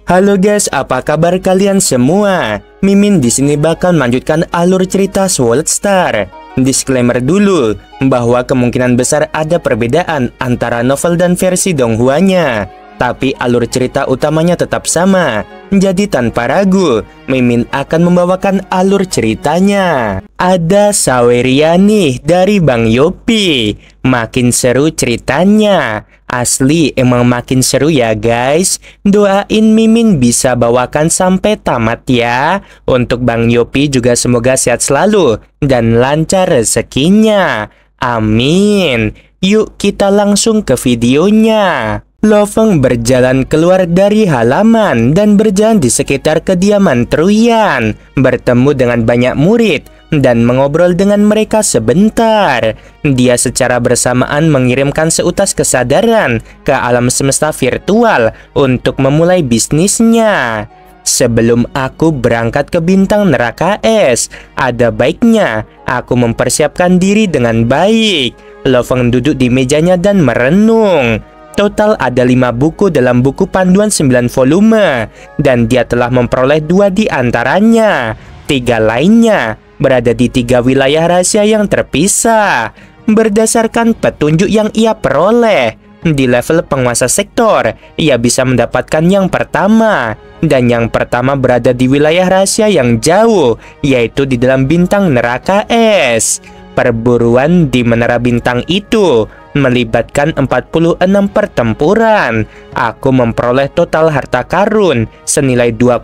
Halo guys, apa kabar kalian semua? Mimin di sini bakal melanjutkan alur cerita Sword Star. Disclaimer dulu bahwa kemungkinan besar ada perbedaan antara novel dan versi Donghua-nya, tapi alur cerita utamanya tetap sama. Jadi tanpa ragu, Mimin akan membawakan alur ceritanya. Ada Saweria nih dari Bang Yopi. Makin seru ceritanya. Asli emang makin seru ya guys. Doain Mimin bisa bawakan sampai tamat ya. Untuk Bang Yopi juga semoga sehat selalu dan lancar rezekinya. Amin. Yuk kita langsung ke videonya. Lo Feng berjalan keluar dari halaman dan berjalan di sekitar kediaman Truyan, bertemu dengan banyak murid dan mengobrol dengan mereka sebentar. Dia secara bersamaan mengirimkan seutas kesadaran ke alam semesta virtual untuk memulai bisnisnya. Sebelum aku berangkat ke bintang neraka es, ada baiknya aku mempersiapkan diri dengan baik. Lo Feng duduk di mejanya dan merenung. Total ada 5 buku dalam buku panduan 9 volume, dan dia telah memperoleh 2 di antaranya. 3 lainnya berada di 3 wilayah rahasia yang terpisah. Berdasarkan petunjuk yang ia peroleh, di level penguasa sektor, ia bisa mendapatkan yang pertama. Dan yang pertama berada di wilayah rahasia yang jauh, yaitu di dalam bintang neraka es. Perburuan di menara bintang itu melibatkan 46 pertempuran. Aku memperoleh total harta karun senilai 2,8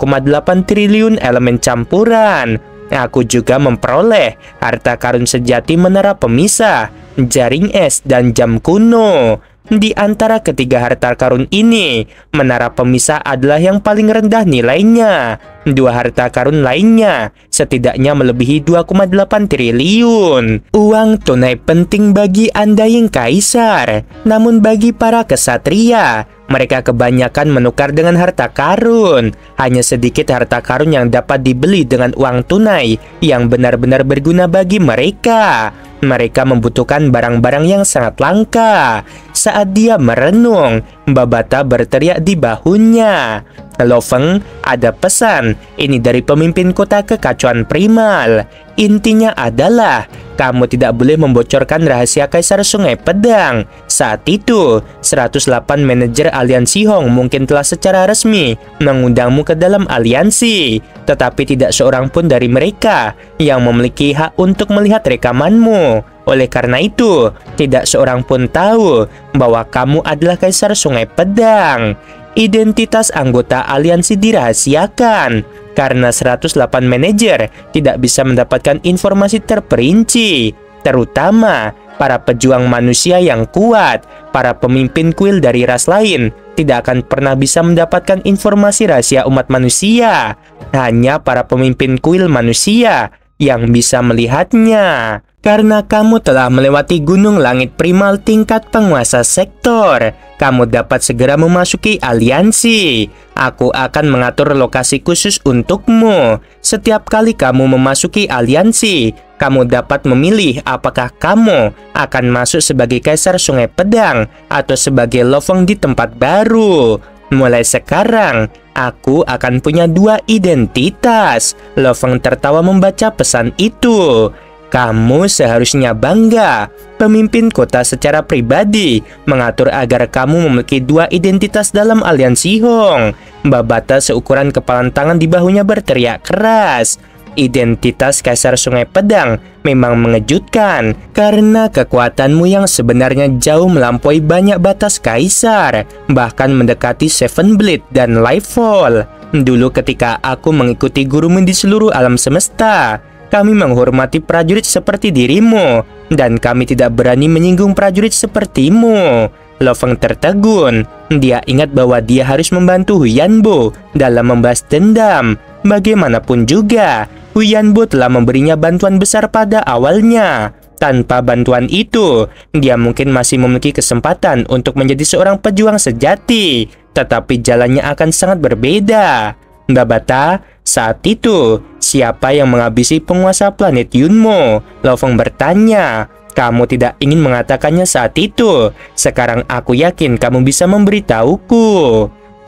triliun elemen campuran. Aku juga memperoleh harta karun sejati menara pemisah, jaring es, dan jam kuno. Di antara ketiga harta karun ini, menara pemisah adalah yang paling rendah nilainya. 2 harta karun lainnya setidaknya melebihi 2,8 triliun. Uang tunai penting bagi Undying Kaisar, namun bagi para kesatria, mereka kebanyakan menukar dengan harta karun. Hanya sedikit harta karun yang dapat dibeli dengan uang tunai yang benar-benar berguna bagi mereka. Mereka membutuhkan barang-barang yang sangat langka. Saat dia merenung, Babata berteriak di bahunya. Lo Feng, ada pesan. Ini dari pemimpin kota kekacauan primal. Intinya adalah kamu tidak boleh membocorkan rahasia Kaisar Sungai Pedang. Saat itu, 108 manajer aliansi Hong mungkin telah secara resmi mengundangmu ke dalam aliansi, tetapi tidak seorang pun dari mereka yang memiliki hak untuk melihat rekamanmu. Oleh karena itu, tidak seorang pun tahu bahwa kamu adalah Kaisar Sungai Pedang. Identitas anggota aliansi dirahasiakan karena 108 manajer tidak bisa mendapatkan informasi terperinci, terutama para pejuang manusia yang kuat. Para pemimpin kuil dari ras lain tidak akan pernah bisa mendapatkan informasi rahasia umat manusia. Hanya para pemimpin kuil manusia yang bisa melihatnya. Karena kamu telah melewati gunung langit primal tingkat penguasa sektor, kamu dapat segera memasuki aliansi. Aku akan mengatur lokasi khusus untukmu. Setiap kali kamu memasuki aliansi, kamu dapat memilih apakah kamu akan masuk sebagai Kaisar Sungai Pedang atau sebagai Lo Feng di tempat baru. Mulai sekarang, aku akan punya 2 identitas. Lo Feng tertawa membaca pesan itu. Kamu seharusnya bangga. Pemimpin kota secara pribadi mengatur agar kamu memiliki 2 identitas dalam aliansi Hong. Babata seukuran kepalan tangan di bahunya berteriak keras. Identitas Kaisar Sungai Pedang memang mengejutkan karena kekuatanmu yang sebenarnya jauh melampaui banyak batas Kaisar, bahkan mendekati Seven Blade dan Lightfall. Dulu ketika aku mengikuti gurumu di seluruh alam semesta, kami menghormati prajurit seperti dirimu, dan kami tidak berani menyinggung prajurit sepertimu. Lo Feng tertegun. Dia ingat bahwa dia harus membantu Huyanbo dalam membalas dendam. Bagaimanapun juga, Huyanbo telah memberinya bantuan besar pada awalnya. Tanpa bantuan itu, dia mungkin masih memiliki kesempatan untuk menjadi seorang pejuang sejati, tetapi jalannya akan sangat berbeda. Babata, saat itu, siapa yang menghabisi penguasa planet Yunmo? Lo Feng bertanya. Kamu tidak ingin mengatakannya saat itu. Sekarang aku yakin kamu bisa memberitahuku.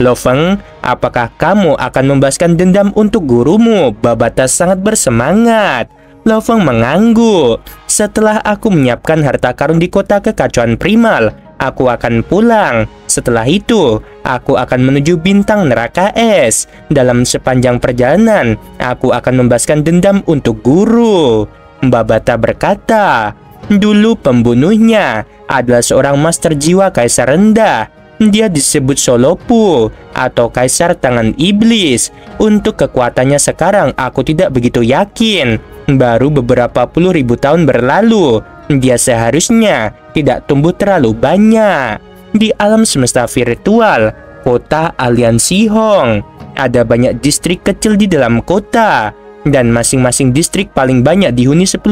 Lo Feng, apakah kamu akan membahaskan dendam untuk gurumu? Babata sangat bersemangat. Lo Feng mengangguk. Setelah aku menyiapkan harta karun di kota kekacauan primal, aku akan pulang. Setelah itu, aku akan menuju bintang neraka es. Dalam sepanjang perjalanan, aku akan membahaskan dendam untuk guru. Babata berkata, dulu pembunuhnya adalah seorang master jiwa kaisar rendah. Dia disebut Solopu atau Kaisar Tangan Iblis. Untuk kekuatannya sekarang aku tidak begitu yakin. Baru beberapa puluh ribu tahun berlalu. Dia seharusnya tidak tumbuh terlalu banyak. Di alam semesta virtual, kota Aliansi Hong, ada banyak distrik kecil di dalam kota. Dan masing-masing distrik paling banyak dihuni 10.000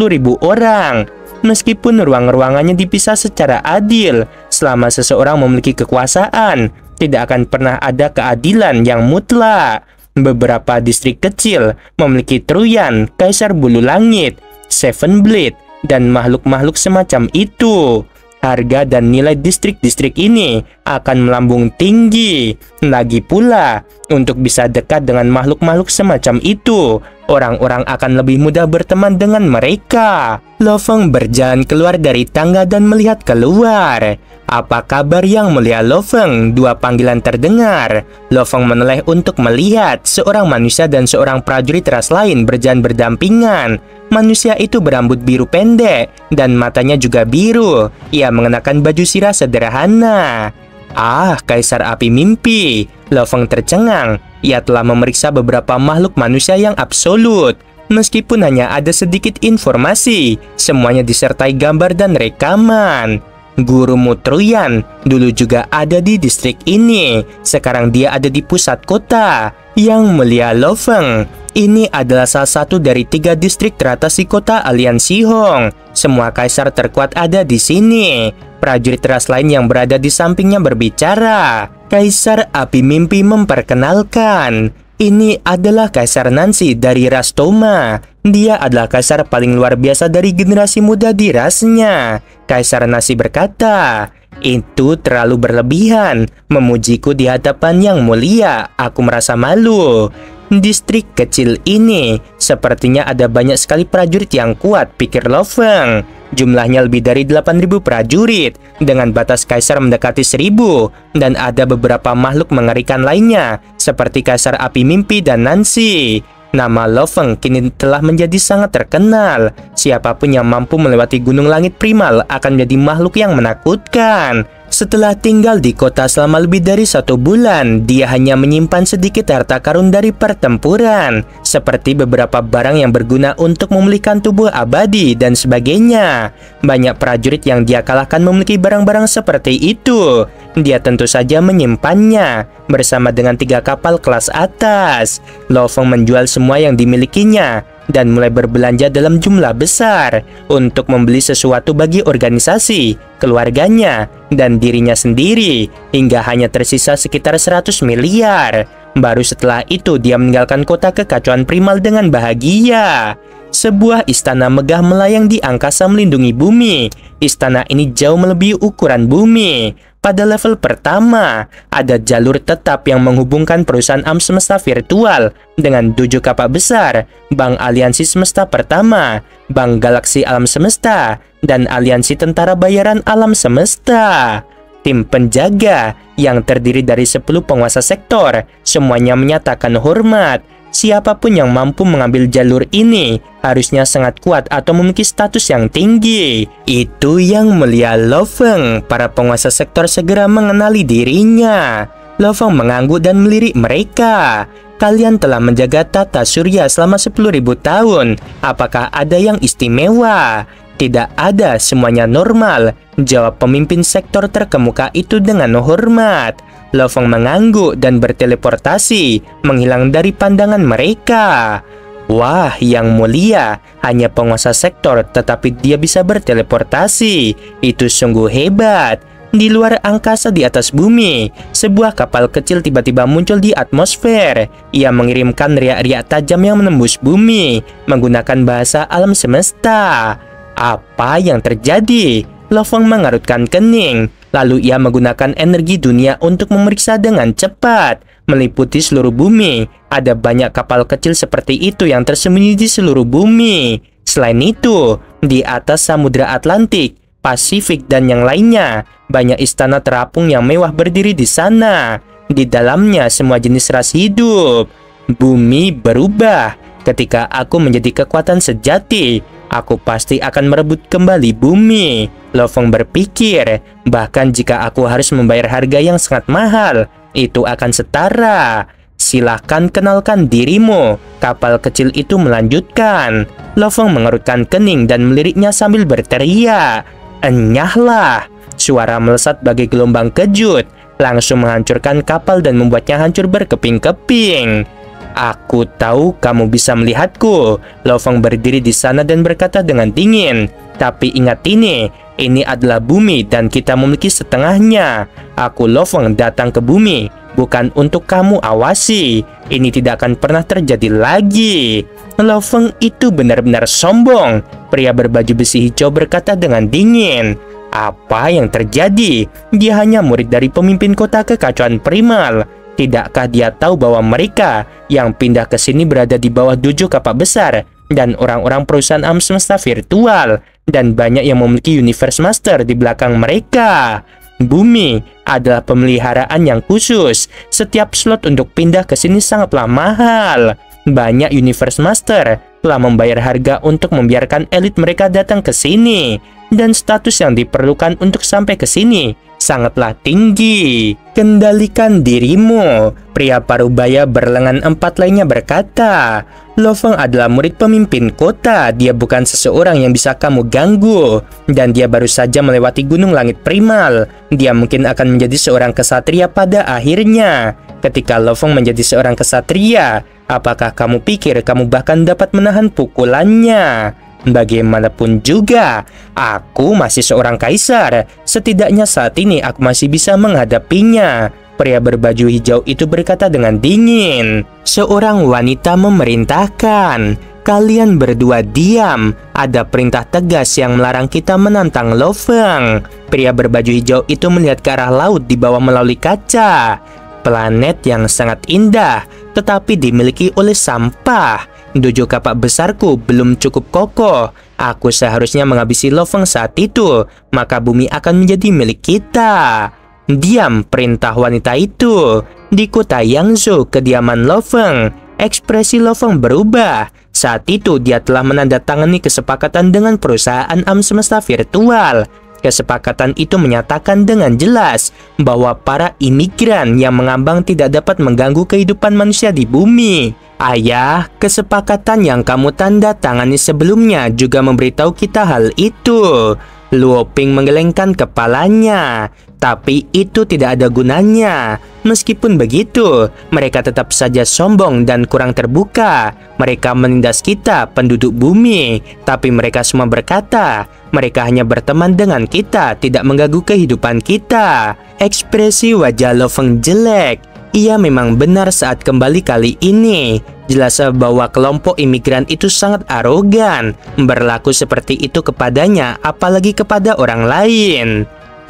orang. Meskipun ruang-ruangannya dipisah secara adil, selama seseorang memiliki kekuasaan, tidak akan pernah ada keadilan yang mutlak. Beberapa distrik kecil memiliki Truyan, Kaisar Bulu Langit, Seven Blade, dan makhluk-makhluk semacam itu. Harga dan nilai distrik-distrik ini akan melambung tinggi. Lagi pula, untuk bisa dekat dengan makhluk-makhluk semacam itu, orang-orang akan lebih mudah berteman dengan mereka. Lo Feng berjalan keluar dari tangga dan melihat keluar. Apa kabar yang mulia Lo Feng? Dua panggilan terdengar. Lo Feng menoleh untuk melihat seorang manusia dan seorang prajurit ras lain berjalan berdampingan. Manusia itu berambut biru pendek dan matanya juga biru. Ia mengenakan baju sirah sederhana. Ah, Kaisar Api Mimpi. Lo Feng tercengang. Ia telah memeriksa beberapa makhluk manusia yang absolut. Meskipun hanya ada sedikit informasi, semuanya disertai gambar dan rekaman. Gurumu Truyan dulu juga ada di distrik ini. Sekarang dia ada di pusat kota. Yang mulia Lo Feng, ini adalah salah satu dari 3 distrik teratas di kota Aliansi Hong. Semua kaisar terkuat ada di sini. Prajurit ras lain yang berada di sampingnya berbicara. Kaisar Api Mimpi memperkenalkan. Ini adalah Kaisar Nancy dari ras Toma. Dia adalah kaisar paling luar biasa dari generasi muda di rasnya. Kaisar Nancy berkata, itu terlalu berlebihan. Memujiku di hadapan yang mulia. Aku merasa malu. Distrik kecil ini sepertinya ada banyak sekali prajurit yang kuat, pikir Lo Feng. Jumlahnya lebih dari 8.000 prajurit, dengan batas kaisar mendekati 1.000, dan ada beberapa makhluk mengerikan lainnya, seperti Kaisar Api Mimpi dan Nancy. Nama Lo Feng kini telah menjadi sangat terkenal. Siapapun yang mampu melewati Gunung Langit Primal akan menjadi makhluk yang menakutkan. Setelah tinggal di kota selama lebih dari 1 bulan, dia hanya menyimpan sedikit harta karun dari pertempuran, seperti beberapa barang yang berguna untuk memulihkan tubuh abadi dan sebagainya. Banyak prajurit yang dia kalahkan memiliki barang-barang seperti itu. Dia tentu saja menyimpannya bersama dengan 3 kapal kelas atas. Lo Feng menjual semua yang dimilikinya dan mulai berbelanja dalam jumlah besar untuk membeli sesuatu bagi organisasi, keluarganya, dan dirinya sendiri, hingga hanya tersisa sekitar 100 miliar. Baru setelah itu dia meninggalkan kota kekacauan primal dengan bahagia. Sebuah istana megah melayang di angkasa melindungi bumi. Istana ini jauh melebihi ukuran bumi. Pada level pertama, ada jalur tetap yang menghubungkan perusahaan alam semesta virtual dengan 7 kapak besar, Bank Aliansi Semesta Pertama, Bank Galaksi Alam Semesta, dan Aliansi Tentara Bayaran Alam Semesta. Tim penjaga yang terdiri dari 10 penguasa sektor, semuanya menyatakan hormat. Siapapun yang mampu mengambil jalur ini harusnya sangat kuat atau memiliki status yang tinggi. Itu yang mulia Lo Feng. Para penguasa sektor segera mengenali dirinya. Lo Feng mengangguk dan melirik mereka. Kalian telah menjaga tata surya selama 10.000 tahun. Apakah ada yang istimewa? Tidak ada, semuanya normal, jawab pemimpin sektor terkemuka itu dengan hormat. Lo Feng mengangguk dan berteleportasi, menghilang dari pandangan mereka. Wah, yang mulia, hanya penguasa sektor, tetapi dia bisa berteleportasi. Itu sungguh hebat. Di luar angkasa di atas bumi, sebuah kapal kecil tiba-tiba muncul di atmosfer. Ia mengirimkan riak-riak tajam yang menembus bumi, menggunakan bahasa alam semesta. Apa yang terjadi? Lo Feng mengerutkan kening. Lalu ia menggunakan energi dunia untuk memeriksa dengan cepat, meliputi seluruh bumi. Ada banyak kapal kecil seperti itu yang tersembunyi di seluruh bumi. Selain itu, di atas Samudra Atlantik, Pasifik, dan yang lainnya, banyak istana terapung yang mewah berdiri di sana. Di dalamnya semua jenis ras hidup. Bumi berubah. Ketika aku menjadi kekuatan sejati, aku pasti akan merebut kembali bumi. Lo Feng berpikir, bahkan jika aku harus membayar harga yang sangat mahal, itu akan setara. Silahkan kenalkan dirimu. Kapal kecil itu melanjutkan. Lo Feng mengerutkan kening dan meliriknya sambil berteriak, "Enyahlah!" Suara melesat bagai gelombang kejut, langsung menghancurkan kapal dan membuatnya hancur berkeping-keping. "Aku tahu kamu bisa melihatku." Lo Feng berdiri di sana dan berkata dengan dingin, "Tapi ingat ini adalah bumi dan kita memiliki setengahnya. Aku Lo Feng datang ke bumi bukan untuk kamu awasi. Ini tidak akan pernah terjadi lagi." Lo Feng itu benar-benar sombong. Pria berbaju besi hijau berkata dengan dingin, "Apa yang terjadi? Dia hanya murid dari pemimpin kota kekacauan primal. Tidakkah dia tahu bahwa mereka yang pindah ke sini berada di bawah 7 kapal besar dan orang-orang perusahaan alam semesta virtual, dan banyak yang memiliki Universe Master di belakang mereka? Bumi adalah pemeliharaan yang khusus. Setiap slot untuk pindah ke sini sangatlah mahal. Banyak Universe Master telah membayar harga untuk membiarkan elit mereka datang ke sini, dan status yang diperlukan untuk sampai ke sini sangatlah tinggi. Kendalikan dirimu." Pria parubaya berlengan 4 lainnya berkata, "Lo Feng adalah murid pemimpin kota. Dia bukan seseorang yang bisa kamu ganggu. Dan dia baru saja melewati gunung langit primal. Dia mungkin akan menjadi seorang kesatria pada akhirnya. Ketika Lo Feng menjadi seorang kesatria, apakah kamu pikir kamu bahkan dapat menahan pukulannya? Bagaimanapun juga, aku masih seorang kaisar. Setidaknya saat ini aku masih bisa menghadapinya." Pria berbaju hijau itu berkata dengan dingin. Seorang wanita memerintahkan, "Kalian berdua diam. Ada perintah tegas yang melarang kita menantang Lo Feng." Pria berbaju hijau itu melihat ke arah laut di bawah melalui kaca. Planet yang sangat indah, tetapi dimiliki oleh sampah. 7 kapak besarku belum cukup kokoh. Aku seharusnya menghabisi Lo Feng saat itu, maka bumi akan menjadi milik kita. "Diam," perintah wanita itu. Di kota Yangzhou, kediaman Lo Feng, ekspresi Lo Feng berubah. Saat itu dia telah menandatangani kesepakatan dengan perusahaan alam semesta virtual. Kesepakatan itu menyatakan dengan jelas bahwa para imigran yang mengambang tidak dapat mengganggu kehidupan manusia di bumi. Ayah, kesepakatan yang kamu tanda tangani sebelumnya juga memberitahu kita hal itu. Luo Ping menggelengkan kepalanya. Tapi itu tidak ada gunanya. Meskipun begitu, mereka tetap saja sombong dan kurang terbuka. Mereka menindas kita, penduduk bumi. Tapi mereka semua berkata, mereka hanya berteman dengan kita, tidak mengganggu kehidupan kita. Ekspresi wajah Lo Feng jelek. Ia memang benar saat kembali kali ini. Jelas bahwa kelompok imigran itu sangat arogan. Berlaku seperti itu kepadanya, apalagi kepada orang lain.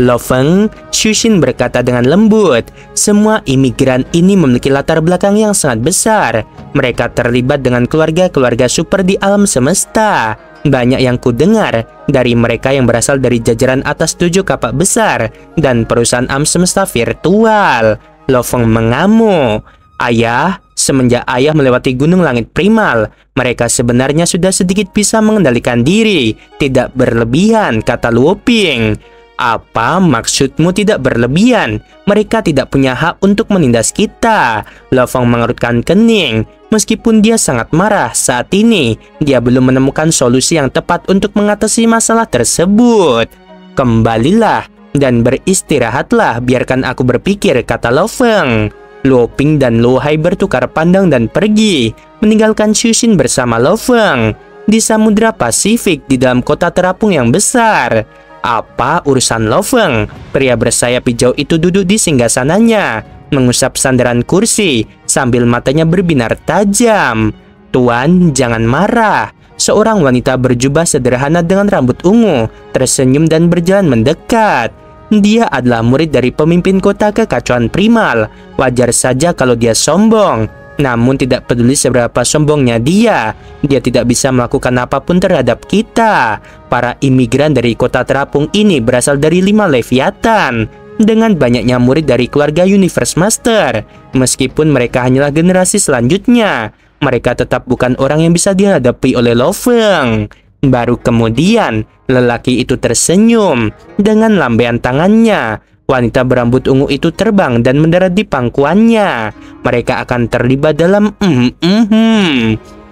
Lo Feng, Shushin berkata dengan lembut, "Semua imigran ini memiliki latar belakang yang sangat besar. Mereka terlibat dengan keluarga-keluarga super di alam semesta. Banyak yang kudengar dari mereka yang berasal dari jajaran atas 7 kapak besar dan perusahaan alam semesta virtual." Lo Feng mengamuk. "Ayah, semenjak ayah melewati gunung langit primal, mereka sebenarnya sudah sedikit bisa mengendalikan diri. Tidak berlebihan," kata Luo Ping. "Apa maksudmu tidak berlebihan? Mereka tidak punya hak untuk menindas kita." Lo Feng mengerutkan kening. Meskipun dia sangat marah saat ini, dia belum menemukan solusi yang tepat untuk mengatasi masalah tersebut. "Kembalilah dan beristirahatlah, biarkan aku berpikir," kata Lo Feng. Luo Ping dan Luo Hai bertukar pandang dan pergi, meninggalkan Shushin bersama Lo Feng di Samudra Pasifik di dalam kota terapung yang besar. "Apa urusan Lo Feng?" Pria bersayap hijau itu duduk di singgasananya, mengusap sandaran kursi sambil matanya berbinar tajam. "Tuan, jangan marah." Seorang wanita berjubah sederhana dengan rambut ungu tersenyum dan berjalan mendekat. Dia adalah murid dari pemimpin kota kekacauan primal. Wajar saja kalau dia sombong. Namun tidak peduli seberapa sombongnya dia tidak bisa melakukan apapun terhadap kita. Para imigran dari kota terapung ini berasal dari 5 Leviathan. Dengan banyaknya murid dari keluarga Universe Master, meskipun mereka hanyalah generasi selanjutnya, mereka tetap bukan orang yang bisa dihadapi oleh Lo Feng. Baru kemudian, lelaki itu tersenyum dengan lambaian tangannya. Wanita berambut ungu itu terbang dan mendarat di pangkuannya. Mereka akan terlibat dalam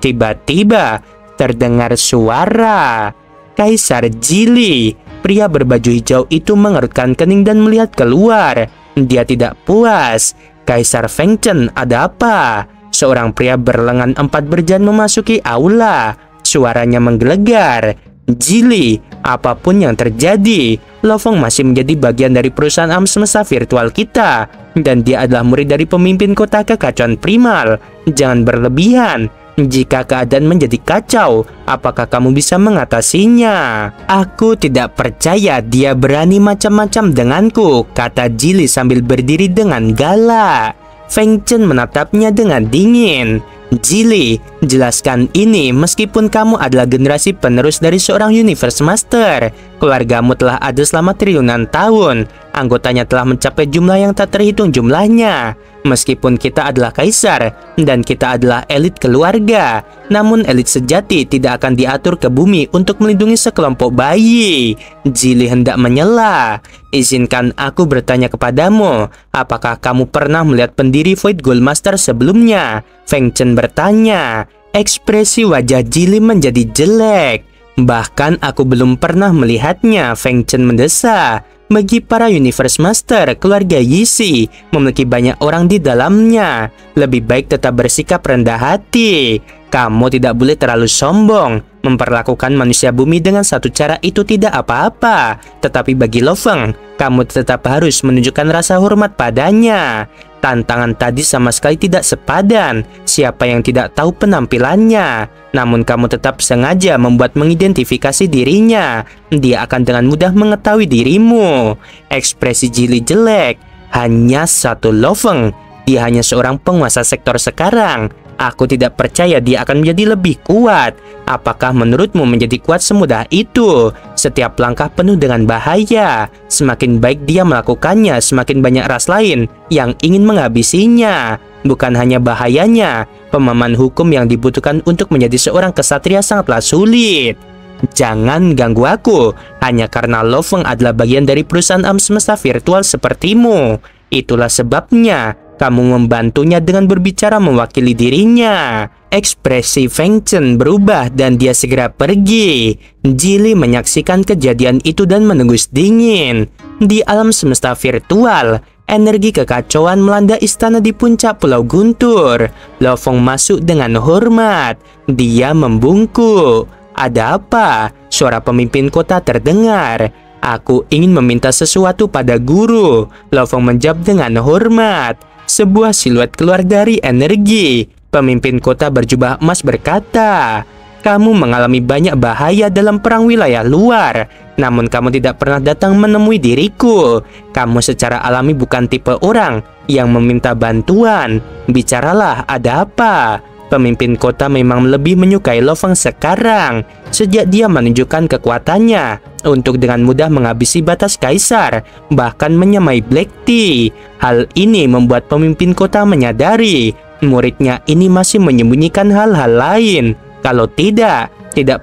Tiba-tiba terdengar suara. Kaisar Jili, pria berbaju hijau itu mengerutkan kening dan melihat keluar. Dia tidak puas. Kaisar Feng Chen, ada apa? Seorang pria berlengan 4 berjan memasuki aula. Suaranya menggelegar. Jili, apapun yang terjadi, Lo Feng masih menjadi bagian dari perusahaan alam semesta virtual kita, dan dia adalah murid dari pemimpin kota kekacauan primal. Jangan berlebihan. Jika keadaan menjadi kacau, apakah kamu bisa mengatasinya? Aku tidak percaya dia berani macam-macam denganku, kata Jili sambil berdiri dengan galak. Feng Chen menatapnya dengan dingin. Jili, jelaskan ini. Meskipun kamu adalah generasi penerus dari seorang Universe Master, keluargamu telah ada selama triliunan tahun. Anggotanya telah mencapai jumlah yang tak terhitung jumlahnya. Meskipun kita adalah kaisar dan kita adalah elit keluarga, namun elit sejati tidak akan diatur ke bumi untuk melindungi sekelompok bayi. Jili hendak menyela. Izinkan aku bertanya kepadamu, apakah kamu pernah melihat pendiri Void Gold Master sebelumnya? Feng Chen bertanya. Ekspresi wajah Jili menjadi jelek. Bahkan aku belum pernah melihatnya, Feng Chen mendesak. Bagi para Universe Master, keluarga Yixi memiliki banyak orang di dalamnya. Lebih baik tetap bersikap rendah hati. Kamu tidak boleh terlalu sombong. Memperlakukan manusia bumi dengan satu cara itu tidak apa-apa. Tetapi bagi Lo Feng, kamu tetap harus menunjukkan rasa hormat padanya. Tantangan tadi sama sekali tidak sepadan. Siapa yang tidak tahu penampilannya? Namun kamu tetap sengaja membuat mengidentifikasi dirinya. Dia akan dengan mudah mengetahui dirimu. Ekspresi Jili jelek. Hanya satu Lo Feng. Dia hanya seorang penguasa sektor sekarang. Aku tidak percaya dia akan menjadi lebih kuat. Apakah menurutmu menjadi kuat semudah itu? Setiap langkah penuh dengan bahaya. Semakin baik dia melakukannya, semakin banyak ras lain yang ingin menghabisinya. Bukan hanya bahayanya, pemahaman hukum yang dibutuhkan untuk menjadi seorang kesatria sangatlah sulit. Jangan ganggu aku, hanya karena Lo Feng adalah bagian dari perusahaan alam semesta virtual sepertimu. Itulah sebabnya kamu membantunya dengan berbicara mewakili dirinya. Ekspresi Feng Chen berubah dan dia segera pergi. Jili menyaksikan kejadian itu dan menengus dingin. Di alam semesta virtual, energi kekacauan melanda istana di puncak Pulau Guntur. Lo Feng masuk dengan hormat. Dia membungkuk. Ada apa? Suara pemimpin kota terdengar. Aku ingin meminta sesuatu pada guru. Lo Feng menjawab dengan hormat. Sebuah siluet keluar dari energi. Pemimpin kota berjubah emas berkata, kamu mengalami banyak bahaya dalam perang wilayah luar. Namun kamu tidak pernah datang menemui diriku. Kamu secara alami bukan tipe orang yang meminta bantuan. Bicaralah, ada apa? Pemimpin kota memang lebih menyukai Lo Feng sekarang. Sejak dia menunjukkan kekuatannya untuk dengan mudah menghabisi batas kaisar, bahkan menyamai Black Tea. Hal ini membuat pemimpin kota menyadari muridnya ini masih menyembunyikan hal-hal lain. Kalau tidak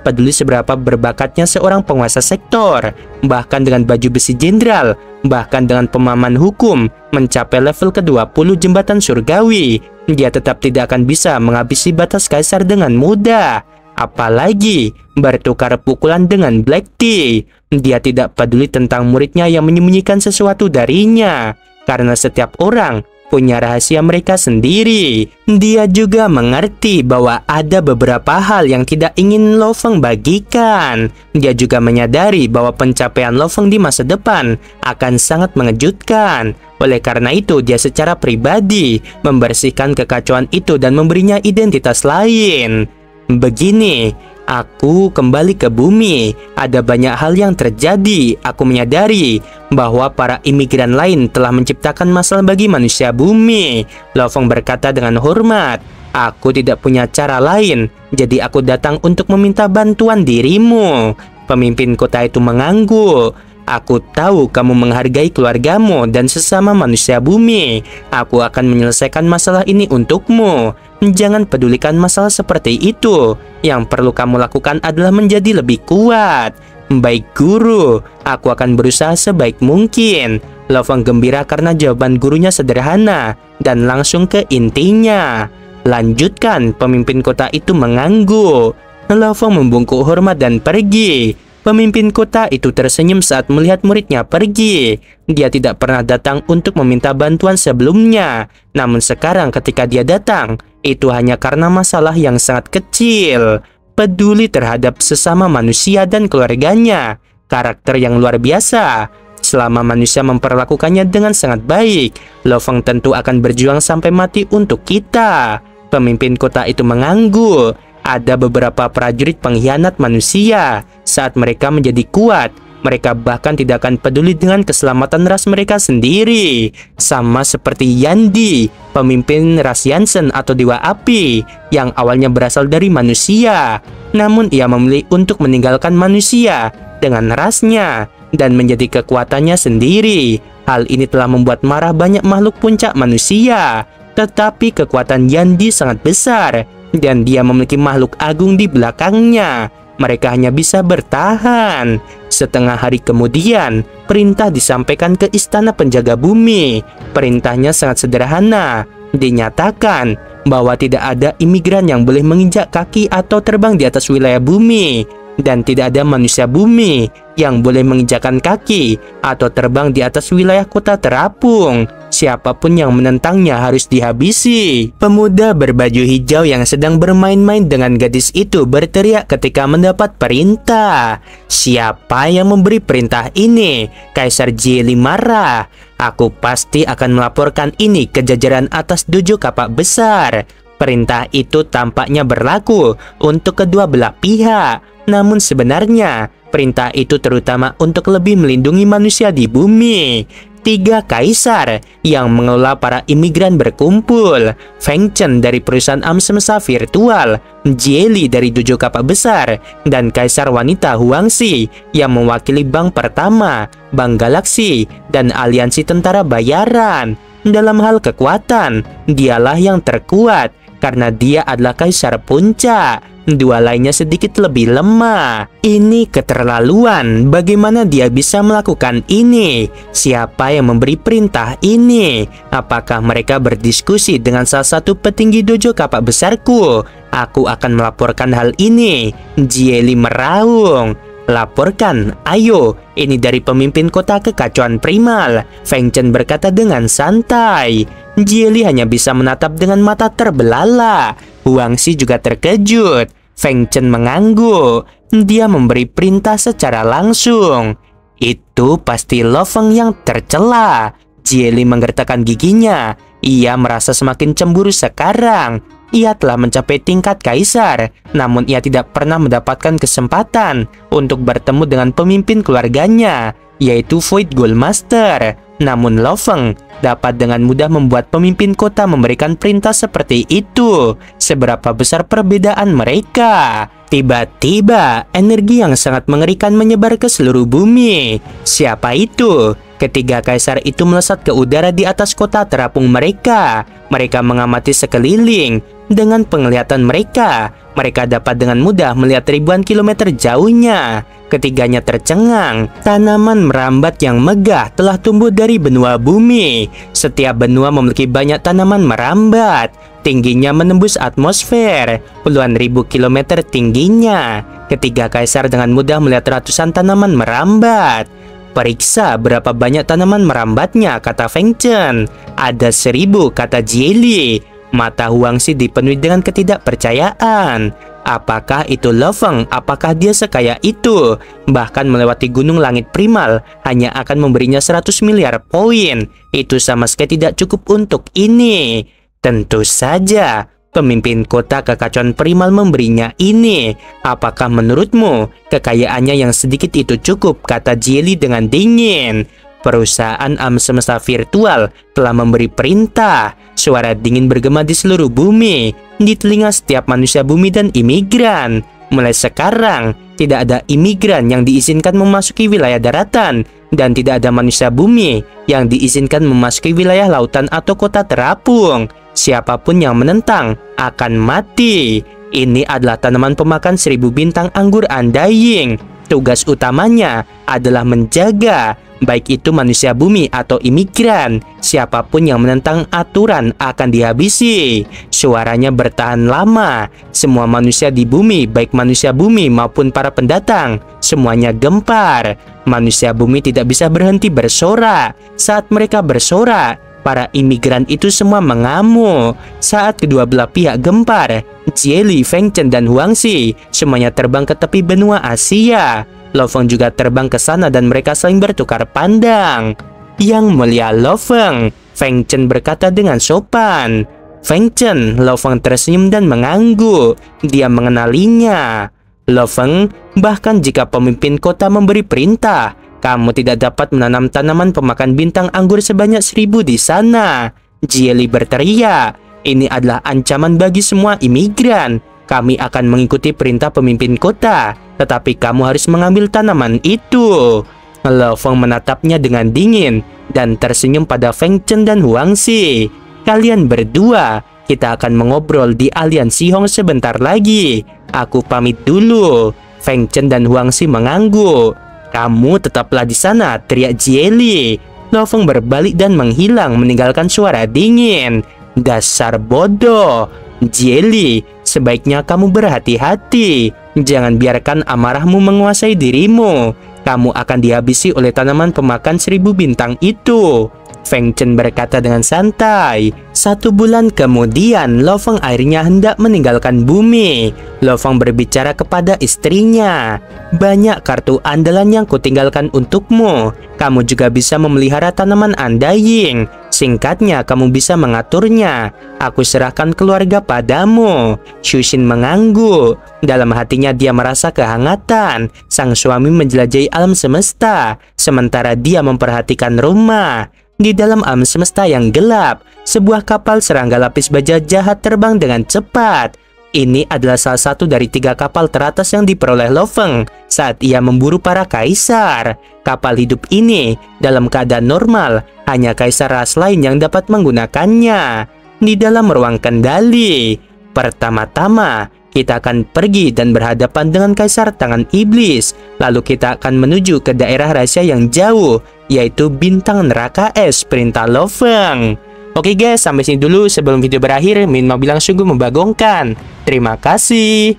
peduli seberapa berbakatnya seorang penguasa sektor, bahkan dengan baju besi jenderal, bahkan dengan pemahaman hukum mencapai level ke-20 jembatan surgawi, dia tetap tidak akan bisa menghabisi batas kaisar dengan mudah. Apalagi bertukar pukulan dengan Black Tea. Dia tidak peduli tentang muridnya yang menyembunyikan sesuatu darinya, karena setiap orang punya rahasia mereka sendiri. Dia juga mengerti bahwa ada beberapa hal yang tidak ingin Lo Feng bagikan. Dia juga menyadari bahwa pencapaian Lo Feng di masa depan akan sangat mengejutkan. Oleh karena itu, dia secara pribadi membersihkan kekacauan itu dan memberinya identitas lain. Begini, aku kembali ke bumi. Ada banyak hal yang terjadi. Aku menyadari bahwa para imigran lain telah menciptakan masalah bagi manusia bumi. Lo Feng berkata dengan hormat. Aku tidak punya cara lain, jadi aku datang untuk meminta bantuan dirimu. Pemimpin kota itu mengangguk. Aku tahu kamu menghargai keluargamu dan sesama manusia bumi. Aku akan menyelesaikan masalah ini untukmu. Jangan pedulikan masalah seperti itu. Yang perlu kamu lakukan adalah menjadi lebih kuat. Baik guru, aku akan berusaha sebaik mungkin. Lo Feng gembira karena jawaban gurunya sederhana dan langsung ke intinya. Lanjutkan, pemimpin kota itu mengangguk. Lo Feng membungkuk hormat dan pergi. Pemimpin kota itu tersenyum saat melihat muridnya pergi. Dia tidak pernah datang untuk meminta bantuan sebelumnya. Namun sekarang ketika dia datang, itu hanya karena masalah yang sangat kecil. Peduli terhadap sesama manusia dan keluarganya. Karakter yang luar biasa. Selama manusia memperlakukannya dengan sangat baik, Lo Feng tentu akan berjuang sampai mati untuk kita. Pemimpin kota itu mengangguk. Ada beberapa prajurit pengkhianat manusia. Saat mereka menjadi kuat, mereka bahkan tidak akan peduli dengan keselamatan ras mereka sendiri. Sama seperti Yandi, pemimpin ras Yansen atau Dewa Api, yang awalnya berasal dari manusia. Namun ia memilih untuk meninggalkan manusia dengan rasnya dan menjadi kekuatannya sendiri. Hal ini telah membuat marah banyak makhluk puncak manusia. Tetapi kekuatan Yandi sangat besar, dan dia memiliki makhluk agung di belakangnya. Mereka hanya bisa bertahan. Setengah hari kemudian, perintah disampaikan ke istana penjaga bumi. Perintahnya sangat sederhana. Dinyatakan bahwa tidak ada imigran yang boleh menginjak kaki atau terbang di atas wilayah bumi. Dan tidak ada manusia bumi yang boleh menginjakkan kaki atau terbang di atas wilayah kota terapung. Siapapun yang menentangnya harus dihabisi. Pemuda berbaju hijau yang sedang bermain-main dengan gadis itu berteriak ketika mendapat perintah. Siapa yang memberi perintah ini? Kaisar Jieli marah. Aku pasti akan melaporkan ini ke jajaran atas dojo kapak besar. Perintah itu tampaknya berlaku untuk kedua belah pihak. Namun sebenarnya, perintah itu terutama untuk lebih melindungi manusia di bumi. 3 kaisar yang mengelola para imigran berkumpul. Feng Chen dari perusahaan alam semesta virtual, Jieli dari dojo kapak besar, dan kaisar wanita Huangxi yang mewakili bank pertama, Bank Galaksi, dan aliansi tentara bayaran. Dalam hal kekuatan, dialah yang terkuat karena dia adalah kaisar puncak. 2 lainnya sedikit lebih lemah. Ini keterlaluan. Bagaimana dia bisa melakukan ini? Siapa yang memberi perintah ini? Apakah mereka berdiskusi dengan salah satu petinggi dojo kapak besarku? Aku akan melaporkan hal ini. Jieli meraung. Laporkan, ayo. Ini dari pemimpin kota kekacauan primal. Feng Chen berkata dengan santai. Jieli hanya bisa menatap dengan mata terbelalak. Huangxi juga terkejut. Feng Chen mengangguk. Dia memberi perintah secara langsung. Itu pasti Lo Feng yang tercela. Jieli menggertakkan giginya. Ia merasa semakin cemburu sekarang. Ia telah mencapai tingkat kaisar, namun ia tidak pernah mendapatkan kesempatan untuk bertemu dengan pemimpin keluarganya, yaitu Void Gold Master. Namun Lo Feng dapat dengan mudah membuat pemimpin kota memberikan perintah seperti itu. Seberapa besar perbedaan mereka? Tiba-tiba, energi yang sangat mengerikan menyebar ke seluruh bumi. Siapa itu? Ketiga kaisar itu melesat ke udara di atas kota terapung mereka. Mereka mengamati sekeliling. Dengan penglihatan mereka, mereka dapat dengan mudah melihat ribuan kilometer jauhnya. Ketiganya tercengang. Tanaman merambat yang megah telah tumbuh dari benua bumi. Setiap benua memiliki banyak tanaman merambat. Tingginya menembus atmosfer. Puluhan ribu kilometer tingginya. Ketiga kaisar dengan mudah melihat ratusan tanaman merambat. Periksa berapa banyak tanaman merambatnya, kata Feng Chen. Ada 1000, kata Jieli. Mata Huangxi dipenuhi dengan ketidakpercayaan. Apakah itu Lo Feng? Apakah dia sekaya itu? Bahkan melewati gunung langit primal hanya akan memberinya 100 miliar poin. Itu sama sekali tidak cukup untuk ini. Tentu saja, Pemimpin kota kekacauan primal memberinya ini. Apakah menurutmu kekayaannya yang sedikit itu cukup? Kata Jelly dengan dingin. Perusahaan alam semesta virtual telah memberi perintah. Suara dingin bergema di seluruh bumi, di telinga setiap manusia bumi dan imigran. Mulai sekarang, tidak ada imigran yang diizinkan memasuki wilayah daratan, dan tidak ada manusia bumi yang diizinkan memasuki wilayah lautan atau kota terapung. Siapapun yang menentang akan mati. Ini adalah tanaman pemakan 1000 bintang anggur Undying. Tugas utamanya adalah menjaga, baik itu manusia bumi atau imigran. Siapapun yang menentang aturan akan dihabisi. Suaranya bertahan lama. Semua manusia di bumi, baik manusia bumi maupun para pendatang, semuanya gempar. Manusia bumi tidak bisa berhenti bersorak. Saat mereka bersorak, para imigran itu semua mengamuk. Saat kedua belah pihak gempar, Jelly, Feng Chen, dan Huangxi semuanya terbang ke tepi benua Asia. Lo Feng juga terbang ke sana dan mereka saling bertukar pandang. Yang mulia Lo Feng, Feng Chen berkata dengan sopan. Feng Chen, Lo Feng tersenyum dan mengangguk. Dia mengenalinya. Lo Feng, bahkan jika pemimpin kota memberi perintah, kamu tidak dapat menanam tanaman pemakan bintang anggur sebanyak 1000 di sana. Jelly berteriak. Ini adalah ancaman bagi semua imigran. Kami akan mengikuti perintah pemimpin kota, tetapi kamu harus mengambil tanaman itu. Lo Feng menatapnya dengan dingin dan tersenyum pada Feng Chen dan Huangxi. Kalian berdua, kita akan mengobrol di aliansi Hong sebentar lagi. Aku pamit dulu. Feng Chen dan Huangxi mengangguk. Kamu tetaplah di sana, teriak Jelly. Lo Feng berbalik dan menghilang meninggalkan suara dingin. Dasar bodoh. Jelly, sebaiknya kamu berhati-hati. Jangan biarkan amarahmu menguasai dirimu. Kamu akan dihabisi oleh tanaman pemakan 1000 bintang itu. Feng Chen berkata dengan santai. 1 bulan kemudian, Lo Feng akhirnya hendak meninggalkan bumi. Lo Feng berbicara kepada istrinya. Banyak kartu andalan yang kutinggalkan untukmu. Kamu juga bisa memelihara tanaman Undying. Singkatnya, kamu bisa mengaturnya. Aku serahkan keluarga padamu. Xu Xin mengangguk. Dalam hatinya dia merasa kehangatan. Sang suami menjelajahi alam semesta, sementara dia memperhatikan rumah. Di dalam alam semesta yang gelap, sebuah kapal serangga lapis baja jahat terbang dengan cepat. Ini adalah salah satu dari 3 kapal teratas yang diperoleh Lo Feng saat ia memburu para kaisar. Kapal hidup ini dalam keadaan normal, hanya kaisar ras lain yang dapat menggunakannya. Di dalam ruang kendali, pertama-tama kita akan pergi dan berhadapan dengan kaisar tangan iblis. Lalu kita akan menuju ke daerah rahasia yang jauh, yaitu bintang neraka es, perintah Lo Feng. Oke guys, sampai sini dulu. Sebelum video berakhir, Min mau bilang sungguh membagongkan. Terima kasih.